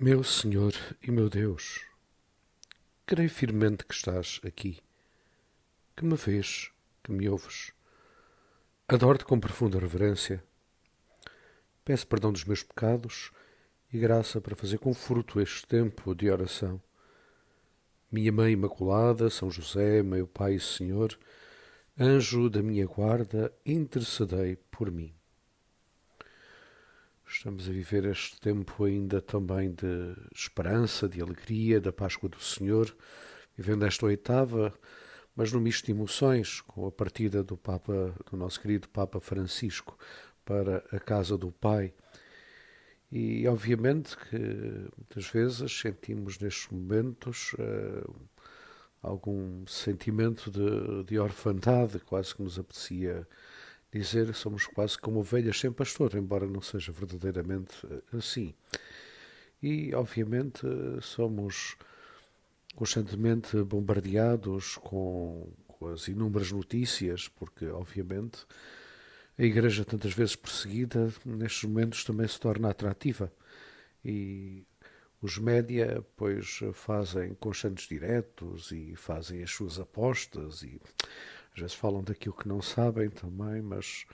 Meu Senhor e meu Deus, creio firmemente que estás aqui, que me vês, que me ouves. Adoro-te com profunda reverência. Peço perdão dos meus pecados e graça para fazer com fruto este tempo de oração. Minha Mãe Imaculada, São José, meu Pai e Senhor, anjo da minha guarda, intercedei por mim. Estamos a viver este tempo ainda também de esperança, de alegria, da Páscoa do Senhor, vivendo esta oitava, mas num misto de emoções, com a partida do Papa, do nosso querido Papa Francisco, para a casa do Pai. E obviamente que muitas vezes sentimos nestes momentos algum sentimento de orfandade, quase que nos apetecia dizer, somos quase como ovelhas sem pastor, embora não seja verdadeiramente assim. E obviamente somos constantemente bombardeados com as inúmeras notícias, porque obviamente a Igreja, tantas vezes perseguida, nestes momentos também se torna atrativa. E os média, pois, fazem constantes diretos e fazem as suas apostas e às vezes falam daquilo que não sabem também, mas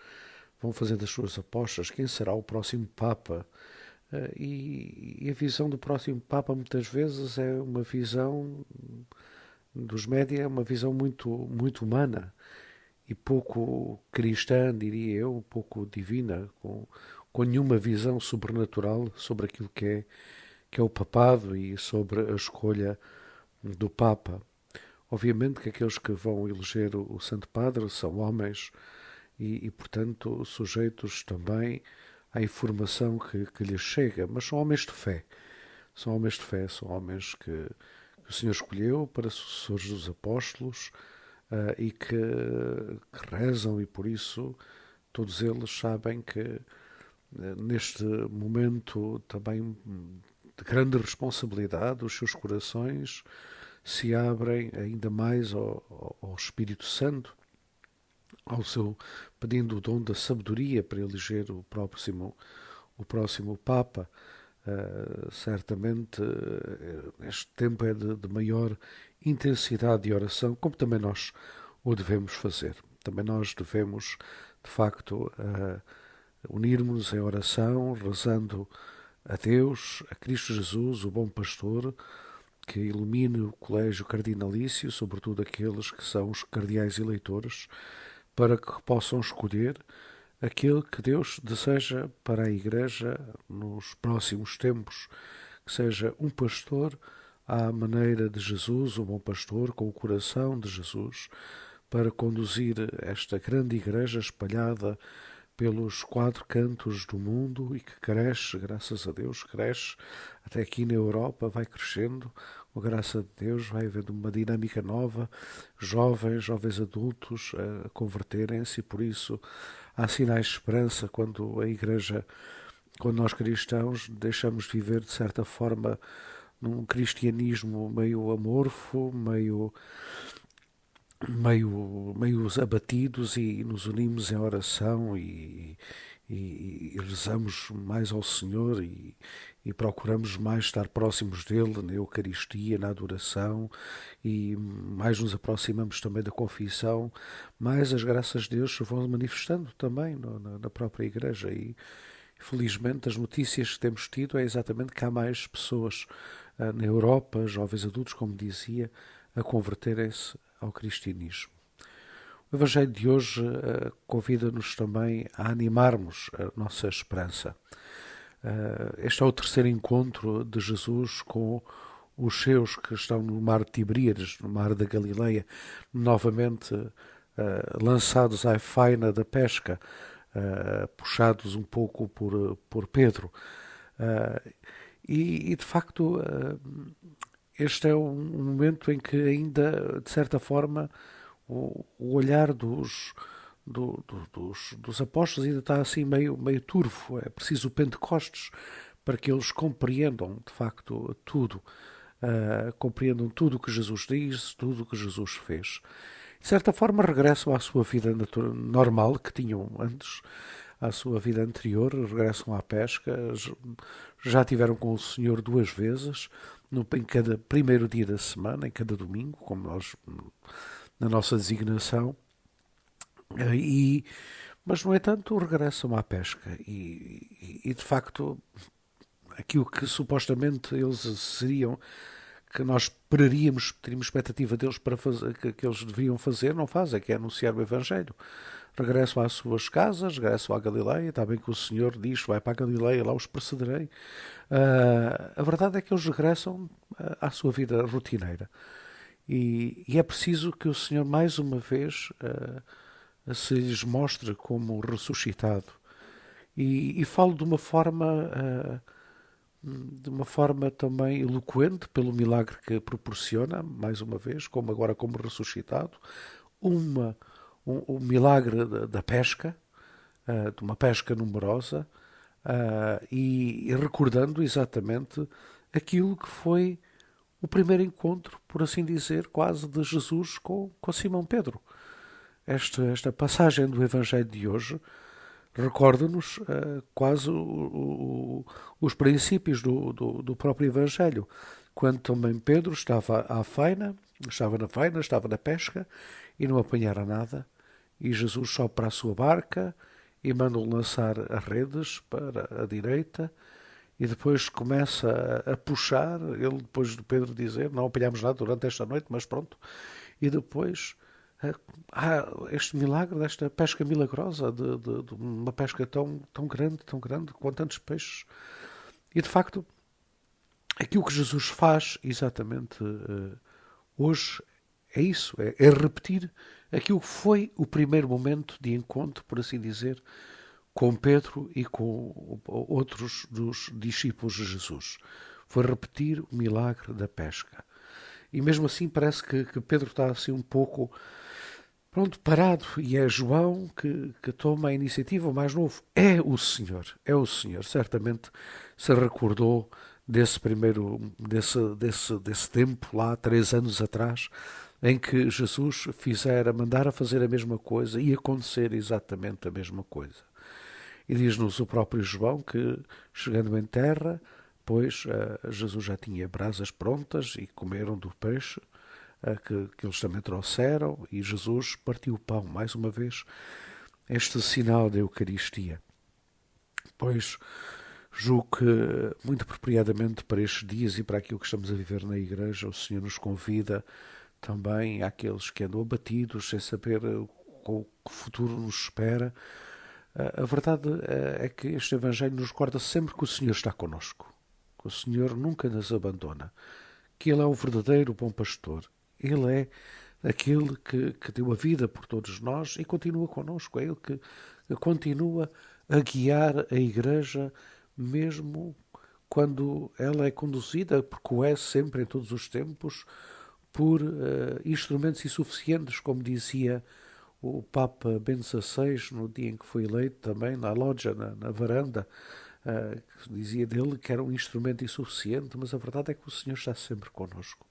vão fazendo as suas apostas. Quem será o próximo Papa? E a visão do próximo Papa muitas vezes é uma visão dos média, é uma visão muito humana e pouco cristã, diria eu, pouco divina, com nenhuma visão sobrenatural sobre aquilo que é o papado e sobre a escolha do Papa. Obviamente que aqueles que vão eleger o Santo Padre são homens portanto, sujeitos também à informação que lhes chega, mas são homens de fé. São homens de fé, são homens que o Senhor escolheu para sucessores dos apóstolos que rezam e por isso todos eles sabem que neste momento também de grande responsabilidade os seus corações se abrem ainda mais ao Espírito Santo, ao seu pedindo o dom da sabedoria para eleger o próximo Papa. Certamente este tempo é de maior intensidade de oração, como também nós o devemos fazer. Também nós devemos, de facto, unirmos-nos em oração, rezando a Deus, a Cristo Jesus, o bom pastor, que ilumine o colégio cardinalício, sobretudo aqueles que são os cardeais eleitores, para que possam escolher aquele que Deus deseja para a Igreja nos próximos tempos, que seja um pastor à maneira de Jesus, um bom pastor com o coração de Jesus, para conduzir esta grande Igreja espalhada pelos quatro cantos do mundo e que cresce, graças a Deus, cresce até aqui na Europa, vai crescendo, com a graça de Deus, vai havendo uma dinâmica nova, jovens adultos a converterem-se e por isso há sinais de esperança quando a Igreja, quando nós cristãos deixamos de viver de certa forma num cristianismo meio amorfo, meio abatidos e nos unimos em oração e rezamos mais ao Senhor e procuramos mais estar próximos dele na Eucaristia, na adoração e mais nos aproximamos também da confissão, mais as graças de Deus se vão manifestando também na própria Igreja e felizmente as notícias que temos tido é exatamente que há mais pessoas na Europa, jovens adultos, como dizia, a converterem-se ao cristianismo. O Evangelho de hoje convida-nos também a animarmos a nossa esperança. Este é o terceiro encontro de Jesus com os seus que estão no mar de Tiberíades, no mar da Galileia, novamente lançados à faina da pesca, puxados um pouco por Pedro. De facto, este é um momento em que ainda, de certa forma, o olhar dos apóstolos ainda está assim meio turvo. É preciso o Pentecostes para que eles compreendam, de facto, tudo. Compreendam tudo o que Jesus diz, tudo o que Jesus fez. De certa forma, regressam à sua vida normal que tinham antes, à sua vida anterior, regressam à pesca, já tiveram com o Senhor duas vezes, em cada primeiro dia da semana, em cada domingo, como nós, na nossa designação, e, mas no entanto regressam à pesca e de facto aquilo que supostamente eles seriam, que nós esperaríamos, teríamos expectativa deles para fazer, que eles deveriam fazer, não fazem, que é anunciar o Evangelho. Regressam às suas casas, regressam à Galileia, está bem que o Senhor diz, vai para a Galileia, lá os precederei. A verdade é que eles regressam à sua vida rotineira. E é preciso que o Senhor, mais uma vez, se lhes mostre como ressuscitado. E falo de uma forma também eloquente, pelo milagre que proporciona, mais uma vez, como agora como ressuscitado, uma, um milagre da pesca, de uma pesca numerosa, e recordando exatamente aquilo que foi o primeiro encontro, por assim dizer, quase de Jesus com Simão Pedro. Esta passagem do Evangelho de hoje recorda-nos quase os princípios do próprio Evangelho, quando também Pedro estava à faina, estava na pesca e não apanhara nada, e Jesus sobe para a sua barca e manda-o lançar as redes para a direita, e depois começa a puxar, ele depois de Pedro dizer, não apanhámos nada durante esta noite, mas pronto, e depois há este milagre desta pesca milagrosa, de uma pesca tão grande, com tantos peixes. E de facto, aquilo que Jesus faz exatamente hoje é isso, é repetir aquilo que foi o primeiro momento de encontro, por assim dizer, com Pedro e com outros dos discípulos de Jesus. Foi repetir o milagre da pesca. E mesmo assim parece que Pedro está assim um pouco pronto, parado. E é João que toma a iniciativa, o mais novo. É o Senhor. Certamente se recordou desse primeiro, desse tempo lá, 3 anos atrás, em que Jesus mandara fazer a mesma coisa e acontecer exatamente a mesma coisa. E diz-nos o próprio João que, chegando em terra, pois Jesus já tinha brasas prontas e comeram do peixe que eles também trouxeram, e Jesus partiu o pão, mais uma vez, este sinal da Eucaristia. Pois julgo que, muito apropriadamente para estes dias e para aquilo que estamos a viver na Igreja, o Senhor nos convida também àqueles que andam abatidos, sem saber o que futuro nos espera. A verdade é que este Evangelho nos recorda sempre que o Senhor está conosco, que o Senhor nunca nos abandona, que Ele é o verdadeiro bom pastor. Ele é aquele que deu a vida por todos nós e continua connosco. É Ele que continua a guiar a Igreja, mesmo quando ela é conduzida, porque o é sempre, em todos os tempos, por instrumentos insuficientes, como dizia o Papa Bento XVI, no dia em que foi eleito também, na loja, na varanda, que dizia dele que era um instrumento insuficiente, mas a verdade é que o Senhor está sempre connosco.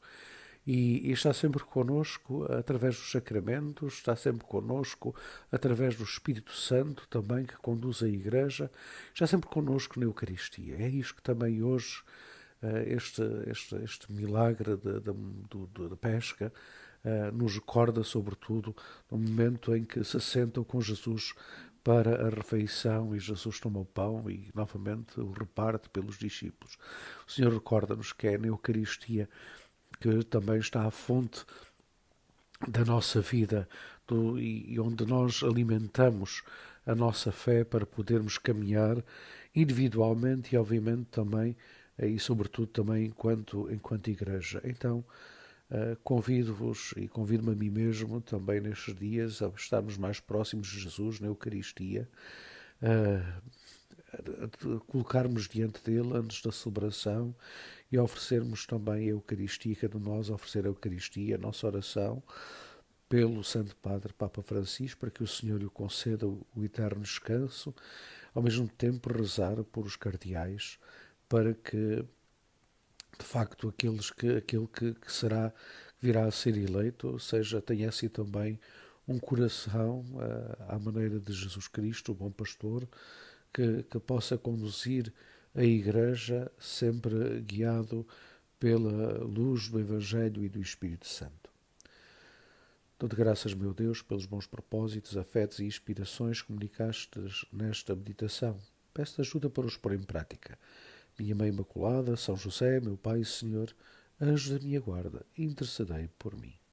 E está sempre connosco através dos sacramentos, está sempre connosco através do Espírito Santo também, que conduz a Igreja, está sempre connosco na Eucaristia. É isto que também hoje, este milagre da pesca, nos recorda, sobretudo, no momento em que se sentam com Jesus para a refeição e Jesus toma o pão e novamente o reparte pelos discípulos. O Senhor recorda-nos que é na Eucaristia que também está a fonte da nossa vida e onde nós alimentamos a nossa fé para podermos caminhar individualmente e obviamente também e sobretudo também enquanto igreja. Então convido-vos e convido-me a mim mesmo também nestes dias a estarmos mais próximos de Jesus na Eucaristia, a colocarmos diante dele antes da celebração e oferecermos também a Eucaristia, cada um de nós oferecer a Eucaristia, a nossa oração, pelo Santo Padre Papa Francisco, para que o Senhor lhe conceda o eterno descanso, ao mesmo tempo rezar por os cardeais, para que, de facto, aquele que virá a ser eleito, tenha assim também um coração à maneira de Jesus Cristo, o bom pastor, que possa conduzir a Igreja sempre guiado pela luz do Evangelho e do Espírito Santo. Dou-te graças, meu Deus, pelos bons propósitos, afetos e inspirações que comunicastes nesta meditação. Peço-te ajuda para os pôr em prática. Minha Mãe Imaculada, São José, meu Pai e Senhor, anjo da minha guarda, intercedei por mim.